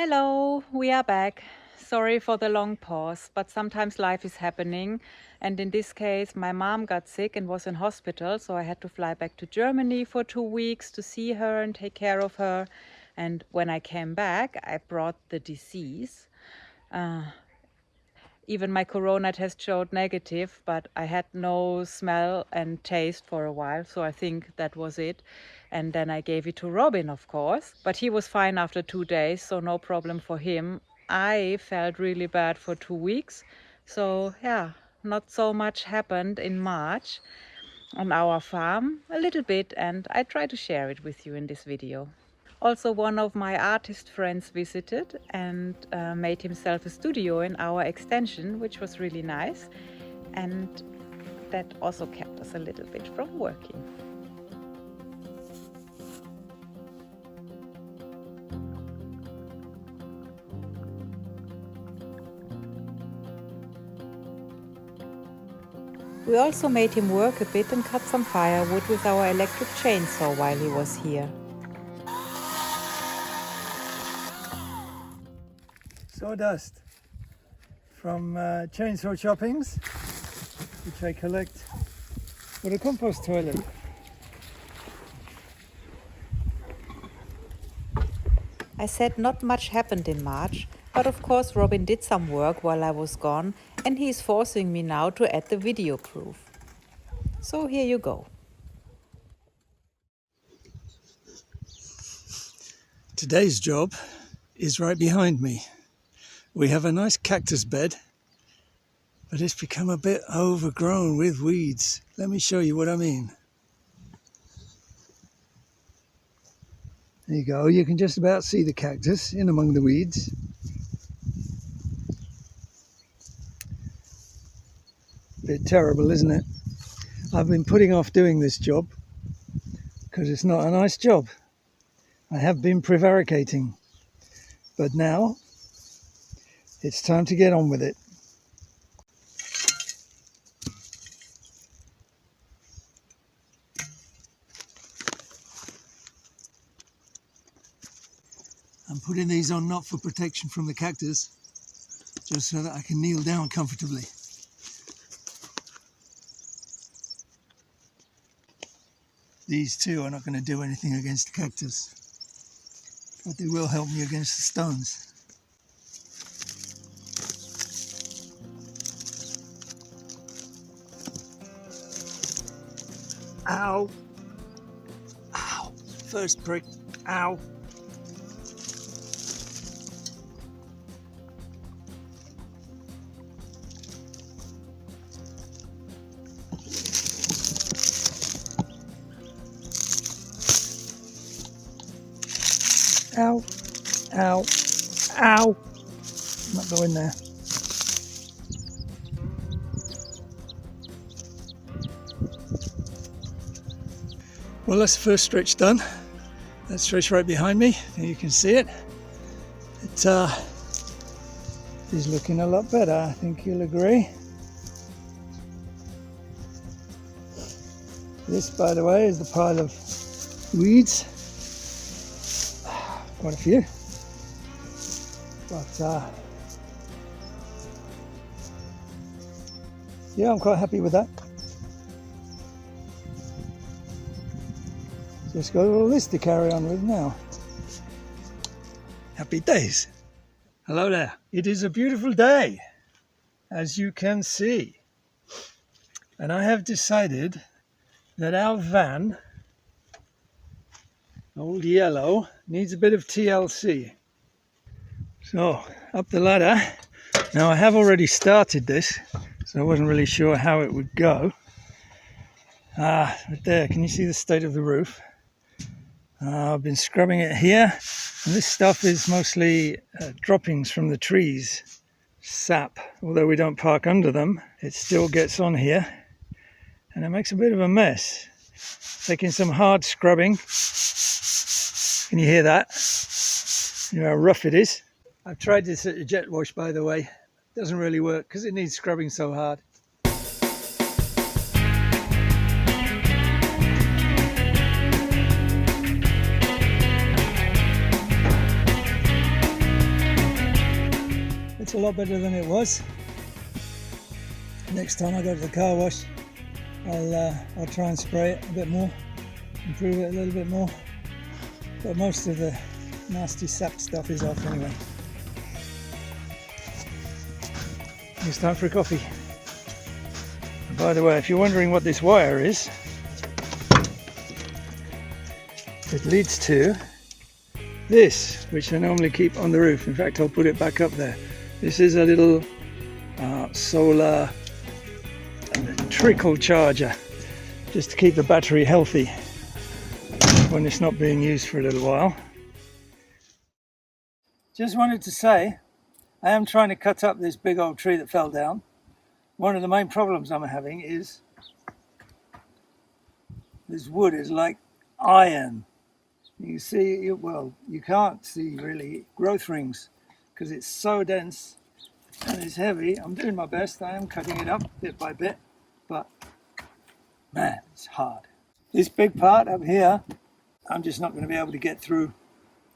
Hello, we are back. Sorry for the long pause, but sometimes life is happening. And in this case, my mom got sick and was in hospital, so I had to fly back to Germany for 2 weeks to see her and take care of her. And when I came back, I brought the disease. Uh, Even my corona test showed negative, but I had no smell and taste for a while, so I think that was it. And then I gave it to Robin, of course, but he was fine after 2 days, so no problem for him. I felt really bad for 2 weeks, so yeah, not so much happened in March on our farm, a little bit, and I try to share it with you in this video. Also, one of my artist friends visited and made himself a studio in our extension, which was really nice. And that also kept us a little bit from working. We also made him work a bit and cut some firewood with our electric chainsaw while he was here. Sawdust from chainsaw choppings, which I collect for the compost toilet. I said not much happened in March, but of course Robin did some work while I was gone, and he's forcing me now to add the video proof. So here you go. Today's job is right behind me. We have a nice cactus bed, but it's become a bit overgrown with weeds. Let me show you what I mean. There you go, you can just about see the cactus in among the weeds. Bit terrible, isn't it? I've been putting off doing this job because it's not a nice job. I have been prevaricating, but now it's time to get on with it. I'm putting these on not for protection from the cactus, just so that I can kneel down comfortably. These two are not going to do anything against the cactus, but they will help me against the stones. Ow! Ow! First prick. Ow! Ow! Ow! Ow! I'm not going there. Well, that's the first stretch done. That stretch right behind me, you can see it. It is looking a lot better, I think you'll agree. This, by the way, is the pile of weeds. Quite a few. But yeah, I'm quite happy with that. Just got all this to carry on with now. Happy days. Hello there. It is a beautiful day, as you can see. And I have decided that our van, old yellow, needs a bit of TLC. So, up the ladder. Now I have already started this, so I wasn't really sure how it would go. But there, can you see the state of the roof? I've been scrubbing it here, and this stuff is mostly droppings from the trees, sap. Although we don't park under them, it still gets on here, and it makes a bit of a mess. Taking some hard scrubbing. Can you hear that? You know how rough it is? I've tried this at a jet wash, by the way. It doesn't really work because it needs scrubbing so hard. Looks a lot better than it was. Next time I go to the car wash, I'll try and spray it a bit more, improve it a little bit more. But most of the nasty sap stuff is off anyway. It's time for a coffee. And by the way, if you're wondering what this wire is, it leads to this, which I normally keep on the roof. In fact, I'll put it back up there. This is a little solar trickle charger, just to keep the battery healthy when it's not being used for a little while. Just wanted to say, I am trying to cut up this big old tree that fell down. One of the main problems I'm having is this wood is like iron. You see, well, you can't see really growth rings because it's so dense and it's heavy. I'm doing my best. I am cutting it up bit by bit, but man, it's hard. This big part up here, I'm just not going to be able to get through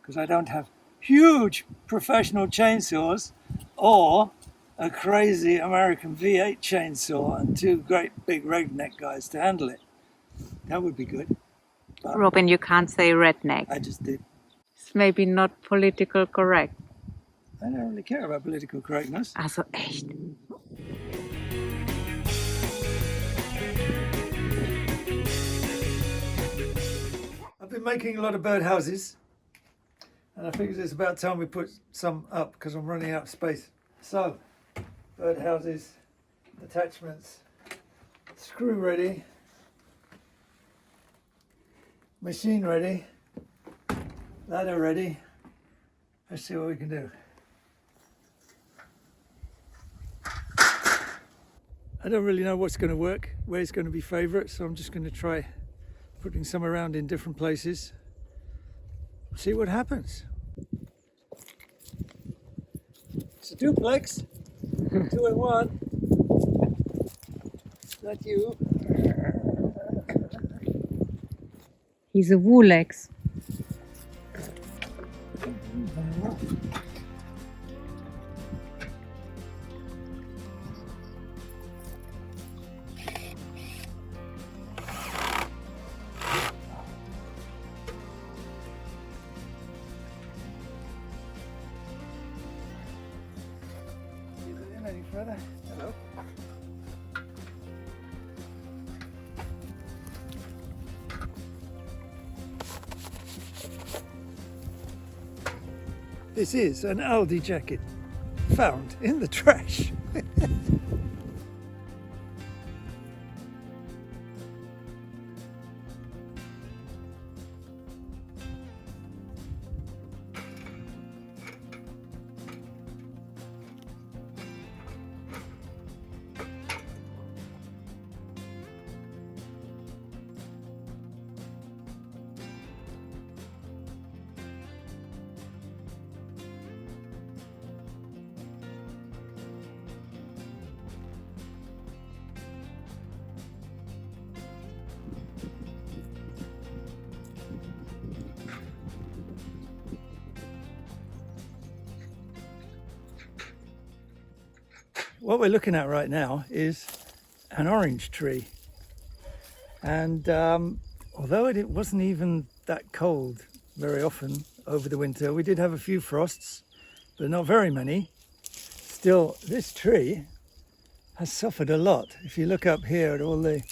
because I don't have huge professional chainsaws or a crazy American V8 chainsaw and two great big redneck guys to handle it. That would be good. But Robin, you can't say redneck. I just did. It's maybe not political correct. I don't really care about political correctness. Also echt. I've been making a lot of birdhouses, and I figured it's about time we put some up because I'm running out of space. So, birdhouses, attachments, screw ready, machine ready, ladder ready. Let's see what we can do. I don't really know what's going to work, where's going to be favourite, so I'm just going to try putting some around in different places. See what happens. It's a duplex, 2 in 1. Is that you? He's a Wulex. Any further? Hello. This is an Aldi jacket found in the trash. What we're looking at right now is an orange tree, and although it wasn't even that cold very often over the winter, we did have a few frosts, but not very many. Still, this tree has suffered a lot. If you look up here at all the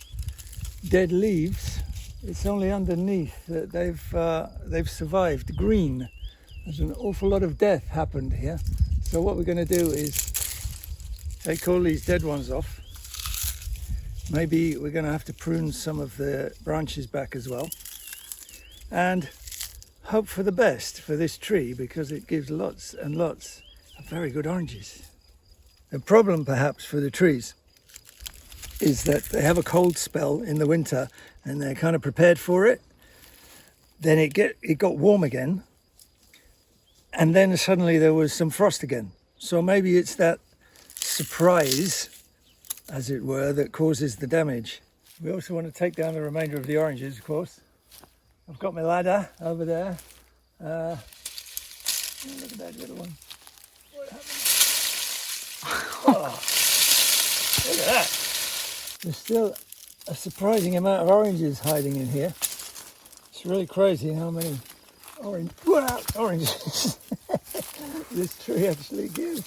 dead leaves, it's only underneath that they've survived green. There's an awful lot of death happened here. So what we're going to do is take all these dead ones off. Maybe we're going to have to prune some of the branches back as well, and hope for the best for this tree because it gives lots and lots of very good oranges. The problem perhaps for the trees is that they have a cold spell in the winter and they're kind of prepared for it. Then it got warm again, and then suddenly there was some frost again. So maybe it's that surprise, as it were, that causes the damage. We also want to take down the remainder of the oranges, of course. I've got my ladder over there. Look at that little one. What happened? Oh, look at that. There's still a surprising amount of oranges hiding in here. It's really crazy how many oranges this tree actually gives.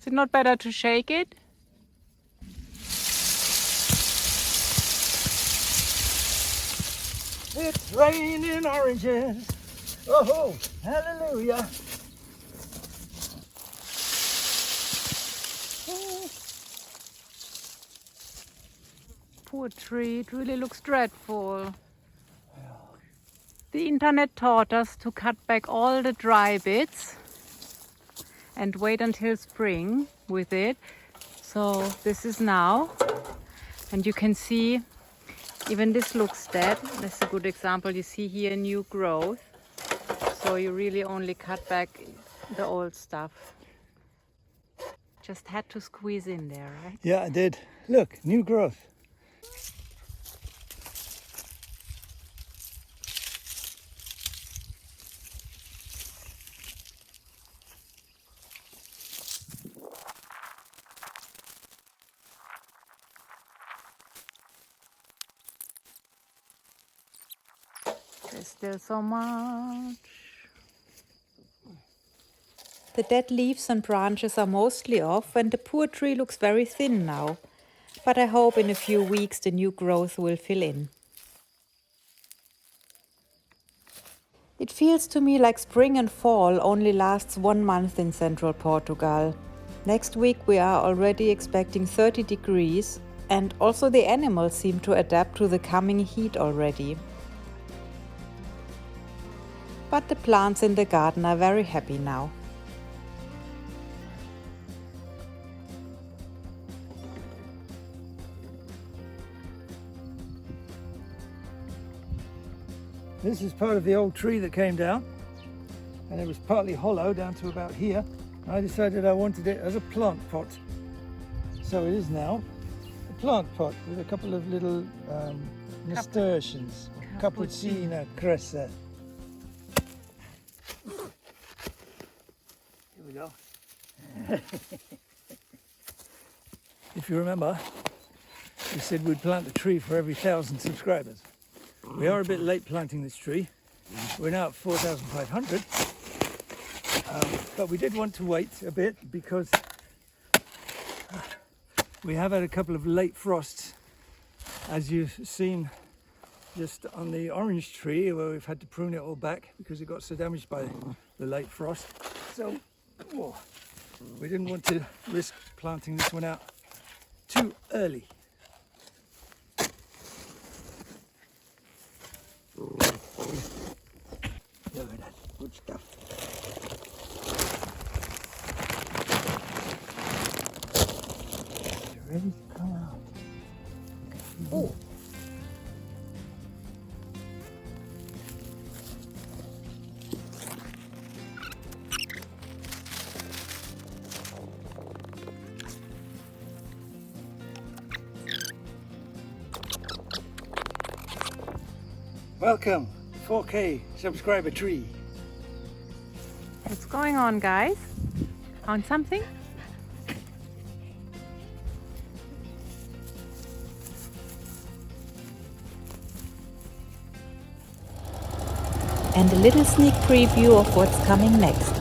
Is it not better to shake it? It's raining oranges. Oh, hallelujah. Poor tree, it really looks dreadful. The internet taught us to cut back all the dry bits and wait until spring with it. So this is now, and you can see even this looks dead. That's a good example. You see here new growth. So you really only cut back the old stuff. Just had to squeeze in there, right? Yeah, I did. Look, new growth. There's still so much. The dead leaves and branches are mostly off and the poor tree looks very thin now. But I hope in a few weeks the new growth will fill in. It feels to me like spring and fall only lasts 1 month in Central Portugal. Next week we are already expecting 30 degrees and also the animals seem to adapt to the coming heat already. But the plants in the garden are very happy now. This is part of the old tree that came down, and it was partly hollow down to about here. I decided I wanted it as a plant pot. So it is now a plant pot with a couple of little nasturtiums, Cappuccina cressa. Here we go. If you remember, we said we'd plant a tree for every 1,000 subscribers. We are a bit late planting this tree. We're now at 4,500. But we did want to wait a bit because we have had a couple of late frosts, as you've seen just on the orange tree, where we've had to prune it all back because it got so damaged by the late frost. So we didn't want to risk planting this one out too early. Look at that, good stuff. It's ready to come out. Oh. Welcome, 4K subscriber tree. What's going on, guys? Found something? And a little sneak preview of what's coming next.